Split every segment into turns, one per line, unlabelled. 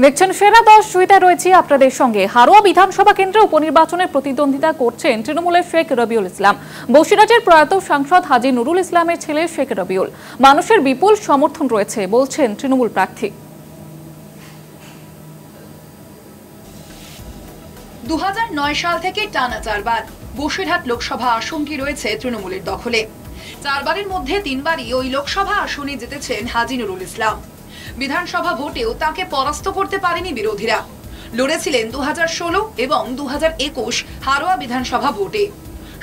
দেখছেন সেরা 10 সুবিধা রয়েছে আপনাদের সঙ্গে। হারোয়া বিধানসভা কেন্দ্রে উপনির্বাচনের প্রতিদ্বন্দ্বিতা করছেন তৃণমূলের শেখ রবিউল ইসলাম। বসিরহাটের প্রয়াত সাংসদ হাজী নুরুল ইসলামের ছেলে শেখ রবিউল। মানুষের বিপুল সমর্থন রয়েছে বলছেন তৃণমূল প্রার্থী।
2009 সাল থেকে টানা 4 বার বসিরহাট লোকসভা আসনটি রয়েছে তৃণমূলের দখলে। 4 বারের মধ্যে 3 বারই ওই লোকসভা আসনে জিতেছেন হাজী নুরুল ইসলাম। বিধানসভা ভোটেও তাকে পরাস্ত করতে পারেনি বিরোধীরা। লড়েছিলেন 2016 এবং 2021 হারোয়া বিধানসভা ভোটে।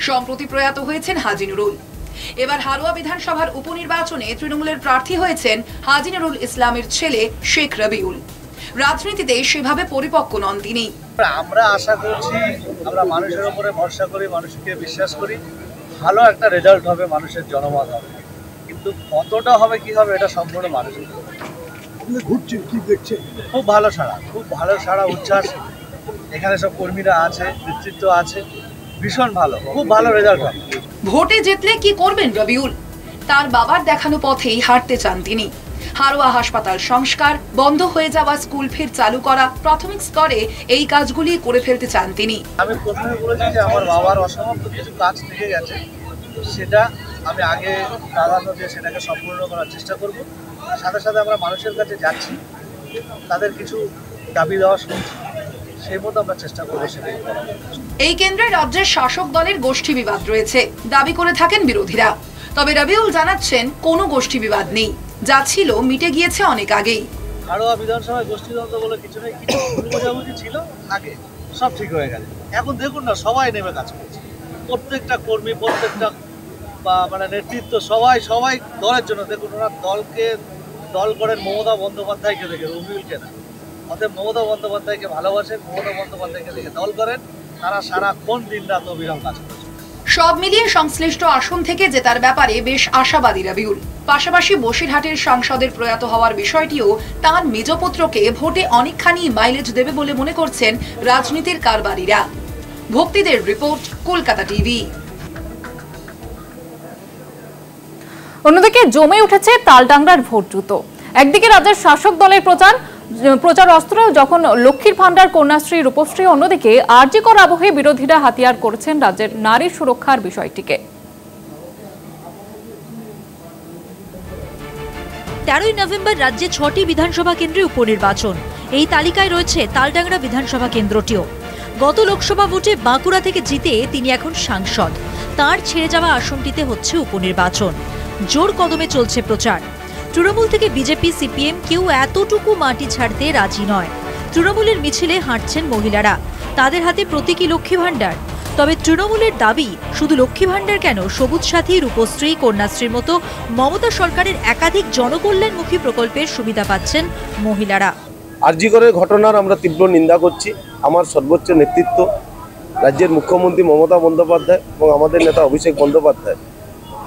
সম্প্রতি প্রয়াত হয়েছেন হাজী নুরুল। এবার হারোয়া বিধানসভার উপনির্বাচনে তৃণমূলের প্রার্থী হয়েছেন হাজী নুরুল ইসলামের ছেলে শেখ রবিউল। রাজনীতিতে সেভাবে পরিপক্ক নন তিনি।
আমরা আশা করছি, আমরা মানুষের উপরে ভরসা করি, মানুষকে বিশ্বাস করি, ভালো একটা রেজাল্ট হবে, মানুষের জনমত হবে। কিন্তু কতটা হবে কি হবে এটা সম্পূর্ণ মানুষের।
ঘুরছেন কি দেখছেন?
খুব ভালো সাড়া উচ্ছ্বাস। এখানে সব কর্মীরা আছে, নেতৃত্ব আছে, ভীষণ ভালো, খুব ভালো রেজাল্ট হবে।
ভোটে জিতলে কি করবেন রবিউল? তার বাবার দেখানো পথেই হাঁটতে চান তিনি। হারোয়া হাসপাতাল সংস্কার, বন্ধ হয়ে যাওয়া স্কুল ফের চালু করা, প্রাথমিক স্তরে এই কাজগুলি করে ফেলতে চান তিনি।
আমি প্রথমে বলেছি যে আমার বাবার অসমাপ্ত কিছু কাজ থেকে গেছে, সেটা আমি আগে প্রাধান্য দিয়ে সেটাকে সম্পূর্ণ করার চেষ্টা করব। সাথে সাথে আমরা মানুষের কাছে যাচ্ছি, তাদের কিছু দাবি দেওয়া শুনছি, সেই মতো আমরা চেষ্টা করবো সেটাই।
এই কেন্দ্রে রাজ্যের শাসক দলের গোষ্ঠী বিবাদ রয়েছে দাবি করে থাকেন বিরোধীরা। তবে রবিউল জানাচ্ছেন কোনো গোষ্ঠী বিবাদ নেই, যা ছিল মিটে গিয়েছে অনেক আগেই।
হারোয়া বিধানসভায় গোষ্ঠীদ্বন্দ্ব বলে কিছু নেই, কিছু বোঝাবুঝি ছিল আগে, সব ঠিক হয়ে গেছে। এখন দেখুন না, সবাই নেমে কাজ করছে, প্রত্যেকটা কর্মী, প্রত্যেকটা নেতৃত্ব, সবাই দলের জন্য। দেখুন ওরা দল করেন মমতা বন্দ্যোপাধ্যায়কে দেখে, রবিউলকে না। অতএব মমতা বন্দ্যোপাধ্যায়কে ভালোবাসেন, মমতা বন্দ্যোপাধ্যায়কে দেখে দল করেন, তারা সারাক্ষণ দিন রাত অবিরাম কাজ করছে।
সব মিলিয়ে সংশ্লিষ্ট আসন থেকে জেতার ব্যাপারে বেশ আশাবাদী রবিউল। পাশাপাশি বসিরহাটের সাংসদের প্রয়াত হওয়ার বিষয়টিও তাঁর মেজপুত্রকে ভোটে অনেকখানি মাইলেজ দেবে বলে মনে করছেন রাজনীতির কারবারিরা। ভক্তিদের রিপোর্ট, কলকাতা টিভি।
অন্যদিকে জমে উঠেছে তালডাংরার ভোট যুদ্ধ। একদিকে রাজ্যের শাসক দলের প্রচার অস্ত্র যখন লক্ষ্মীর ভান্ডার, কন্যাশ্রী, রূপশ্রী, অন্যদিকে আরজিকর আবহে বিরোধীরা হাতিয়ার করেছেন রাজ্যের নারী সুরক্ষার বিষয়টিকে।
13ই নভেম্বর রাজ্যে 6টি বিধানসভা কেন্দ্রে উপনির্বাচন। এই তালিকায় রয়েছে তালডাংরা বিধানসভা কেন্দ্রটিও। গত লোকসভা ভোটে বাঁকুড়া থেকে জিতে তিনি এখন সাংসদ। তার ছেড়ে যাওয়া আসনটিতে হচ্ছে উপনির্বাচন। জোর কদমে চলছে প্রচার। তৃণমূল থেকে বিজেপি, সিপিএম কেউ এতটুকু মাটি ছাড়তে রাজি নয়। তৃণমূলের মিছিলে হাঁটছেন মহিলারা, তাদের হাতে প্রতীকী লক্ষ্মী ভান্ডার। তবে তৃণমূলের দাবি, শুধু লক্ষ্মী ভান্ডার কেন, সবুজ সাথী, রূপশ্রী, কন্যাশ্রীর মতো মমতা সরকারের একাধিক জনকল্যাণমুখী প্রকল্পের সুবিধা পাচ্ছেন মহিলারা।
আরজিকরের ঘটনার আমরা তীব্র নিন্দা করছি। আমার সর্বোচ্চ নেতৃত্ব, রাজ্যের মুখ্যমন্ত্রী মমতা বন্দ্যোপাধ্যায় এবং আমাদের নেতা অভিষেক বন্দ্যোপাধ্যায়,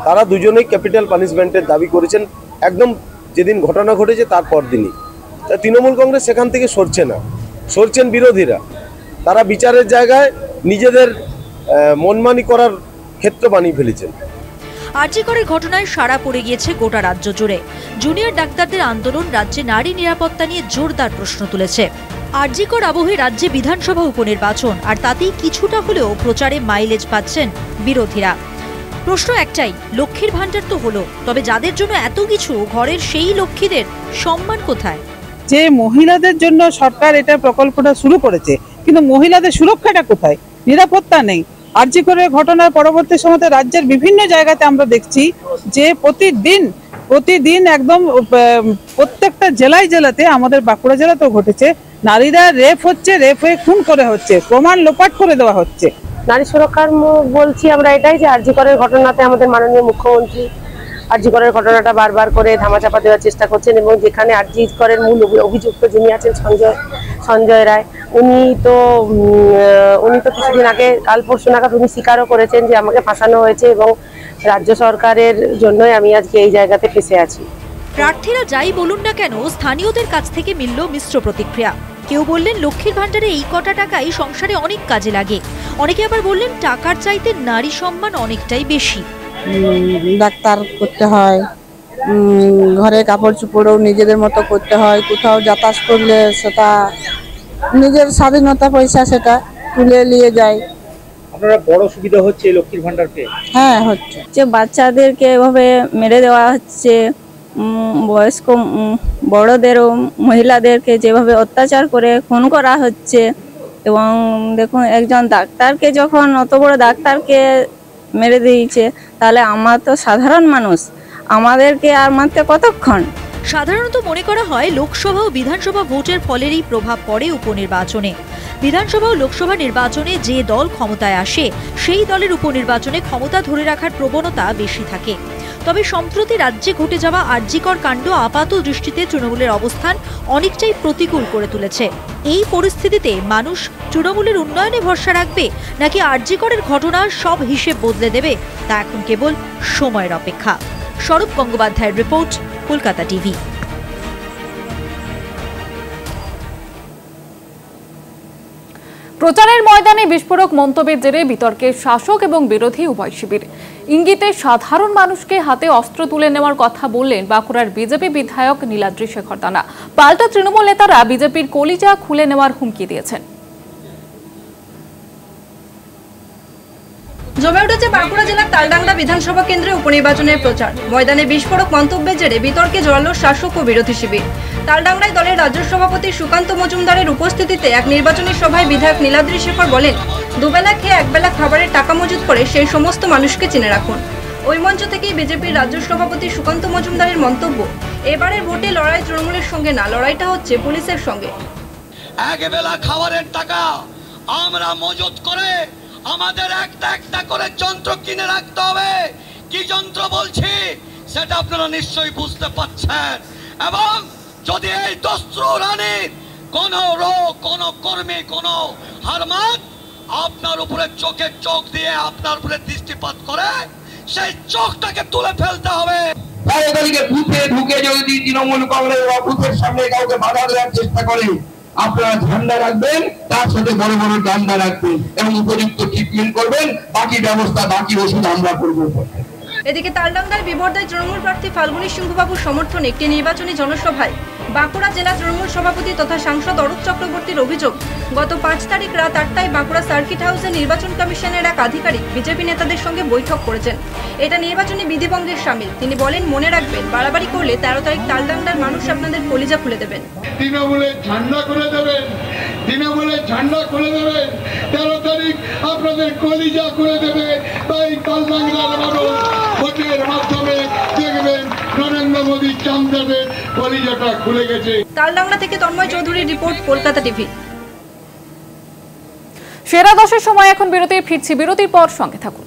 তারা দুজনেই ক্যাপিটাল পানিশমেন্টের দাবি করেছেন একদম যেদিন ঘটনা ঘটেছে তারপর দিনই। তা তৃণমূল কংগ্রেস সেখান থেকে সরছে না, সরছেন বিরোধীরা। তারা বিচারের জায়গায় নিজেদের মনমানি করার ক্ষেত্র বানিয়ে ফেলেছেন।
আরজিকরের ঘটনায় সাড়া পড়ে গিয়েছে গোটা রাজ্য জুড়ে। জুনিয়র ডাক্তারদের আন্দোলন রাজ্যে নারী নিরাপত্তা নিয়ে জোরদার প্রশ্ন তুলেছে। আরজিকর আবহে রাজ্যে বিধানসভা উপনির্বাচন, আর তাতেই কিছুটা হলেও প্রচারে মাইলেজ পাচ্ছেন বিরোধীরা। প্রশ্ন একটাই, লক্ষ্মীর ভান্ডার তো হলো, তবে যাদের জন্য এত কিছু, ঘরের সেই লক্ষ্মীদের সম্মান কোথায়?
যে মহিলাদের জন্য সরকার এটা প্রকল্পটা শুরু করেছে, কিন্তু মহিলাদের সুরক্ষাটা কোথায়? নিরাপত্তা নেই। আরজিকরের ঘটনার পরবর্তী সময়তে রাজ্যের বিভিন্ন জায়গাতে আমরা দেখছি যে প্রতিদিন একদম প্রত্যেকটা জেলাতে, আমাদের বাঁকুড়া জেলাতেও ঘটেছে, নারীরা রেপ হচ্ছে, রেপ হয়ে খুন করে হচ্ছে, প্রমাণ লোপাট করে দেওয়া হচ্ছে।
নারী সুরক্ষার বলছি আমরা এটাই যে আরজিকরের ঘটনাতে আমাদের মাননীয় মুখ্যমন্ত্রী আরজিকরের ঘটনাটা বারবার করে ধামাচাপা দেওয়ার চেষ্টা করছেন, এবং যেখানে আরজিকরের মূল অভিযুক্ত যিনি আছেন সঞ্জয় রায়, উনি তো কিছুদিন আগে, কাল পরশু নাগাদ উনি স্বীকারও করেছেন যে আমাকে ফাঁসানো হয়েছে, এবং রাজ্য সরকারের জন্যই আমি আজকে এই জায়গাতে ফেঁসে আছি।
প্রার্থীরা যাই বলুন না কেন, স্থানীয়দের কাছ থেকে মিলল মিশ্র প্রতিক্রিয়া। কেউ বললেন লক্ষ্মীর ভান্ডারে এই কটা টাকাই সংসারে অনেক কাজে লাগে। অনেকে আবার বললেন টাকার চাইতে নারী সম্মান অনেকটাই বেশি।
ডাক্তার করতে হয়, ঘরে কাপড় চোপড়ও নিজেদের মতো করতে হয়, কোথাও যাতায়াত করলে সেটা নিজের স্বাধীনতা পয়সা সেটা তুলে নিয়ে যায়।
আপনারা বড় সুবিধা হচ্ছে এই লক্ষ্মীর ভান্ডার পেয়ে?
হ্যাঁ হচ্ছে, যে বাচ্চাদেরকে এভাবে মেরে দেওয়া হচ্ছে, বয়স্ক বড়দেরও মহিলাদেরকে যেভাবে অত্যাচার করে খুন করা হচ্ছে। এবং দেখুন একজন ডাক্তারকে যখন অত বড় ডাক্তারকে মেরে দিয়েছে, তাহলে আমরা তো সাধারণ মানুষ, আমাদেরকে আর মারতে কতক্ষণ?
সাধারণত মনে করা হয় লোকসভা ও বিধানসভা ভোটের ফলেরই প্রভাব পড়ে উপনির্বাচনে। বিধানসভা ও লোকসভা নির্বাচনে যে দল ক্ষমতায় আসে সেই দলের উপনির্বাচনে ক্ষমতা ধরে রাখার প্রবণতা বেশি থাকে। তবে সম্প্রতি রাজ্যে ঘটে যাওয়া আরজিকর কাণ্ড আপাত দৃষ্টিতে তৃণমূলের অবস্থান অনেকটাই প্রতিকূল করে তুলেছে। এই পরিস্থিতিতে মানুষ তৃণমূলের উন্নয়নে ভরসা রাখবে নাকি আরজিকরের ঘটনা সব হিসেব বদলে দেবে, তা এখন কেবল সময়ের অপেক্ষা। স্বরূপ গঙ্গোপাধ্যায়ের রিপোর্ট, কলকাতা টিভি।
প্রচারের ময়দানে বিস্ফোরক মন্তব্যের জেরে বিতর্কে শাসক এবং বিরোধী উভয় শিবির। ইঙ্গিতে সাধারণ মানুষকে হাতে অস্ত্র তুলে নেওয়ার কথা বললেন বাঁকুড়ার বিজেপি বিধায়ক নীলাদ্রি শেখর দানা। পাল্টা তৃণমূল নেতারা বিজেপির কলিজা খুলে নেওয়ার হুমকি দিয়েছেন।
জমে উঠেছে বাঁকুড়া জেলার তালডাংরা বিধানসভা কেন্দ্রে উপনির্বাচনের প্রচার। ময়দানে বিস্ফোরক মন্তব্যের জেরে বিতর্কে জড়ালো শাসক ও বিরোধী শিবির। তালডাংরায় দলের রাজ্য সভাপতি সুকান্ত মজুমদারের উপস্থিতিতে এক নির্বাচনী সভায় বিধায়ক নীলাদ্রি শেখর বলেন, দুবেলা খেয়ে একবেলা খাবারের টাকা মজুত করে সেই সমস্ত মানুষকে চিনে রাখুন। ওই মঞ্চ থেকেই বিজেপির রাজ্য সভাপতি সুকান্ত মজুমদারের মন্তব্য, এবারের ভোটে লড়াই তৃণমূলের সঙ্গে না, লড়াইটা হচ্ছে পুলিশের সঙ্গে।
একবেলা খাবারের টাকা আমরা মজুত করে আমাদের একটা একটা করে যন্ত্র কিনে রাখতে হবে। কি যন্ত্র বলছি সেটা আপনারা নিশ্চয়ই বুঝতে পারছেন। এবং যদি এই দস্যু রানীর কোন রোগ, কোন কর্মী, কোন হারমাত আপনার উপরে চোখে চোখ দিয়ে আপনার উপরে দৃষ্টিপাত করে, সেই চোখটাকে তুলে ফেলতে হবে।
বুথে ঢুকে যদি তৃণমূল কংগ্রেস বা বুথের সামনে কাউকে বাধা দেওয়ার চেষ্টা করে, আপনারা ঝান্ডা রাখবেন, তার সাথে বড় বড় ডান্ডা রাখবেন এবং উপযুক্ত ট্রিটমেন্ট করবেন। বাকি ব্যবস্থা, বাকি ওষুধ আমরা করব।
এদিকে তালডাংরায় বিবর্দায় তৃণমূল প্রার্থী ফাল্গুনী সিংহবাবুর সমর্থনে একটি নির্বাচনী জনসভায় বাঁকুড়া জেলা তৃণমূল সভাপতি তথা সাংসদ অরূপ চক্রবর্তীর অভিযোগ, গত 5 তারিখ রাত 8টায় বাঁকুড়া সার্কিট হাউসে নির্বাচন কমিশনের এক আধিকারিক বিজেপি নেতাদের সঙ্গে বৈঠক করেছেন। এটা নির্বাচনী বিধিভঙ্গের শামিল। তিনি বলেন, মনে রাখবেন, বাড়াবাড়ি করলে 13 তারিখ তালডাংরার মানুষ আপনাদের কলিজা খুলে দেবেন।
তৃণমূলের ঝান্ডা খুলে দেবেন, তৃণমূলের ঝান্ডা খুলে দেবেন, 13 তারিখ আপনাদের কলিজা খুলে দেবে। তাই তালডাংরার মানুষ ভোটের মাধ্যমে দেখবেন নরেন্দ্র মোদী চামচাদের কলিজাটা খুলে গেছে।
তালডাংরা থেকে তন্ময় চৌধুরীর রিপোর্ট, কলকাতা টিভি।
সেরা 10-এর সময় এখন বিরতি, ফিরছি বিরতির পর, সঙ্গে থাকুন।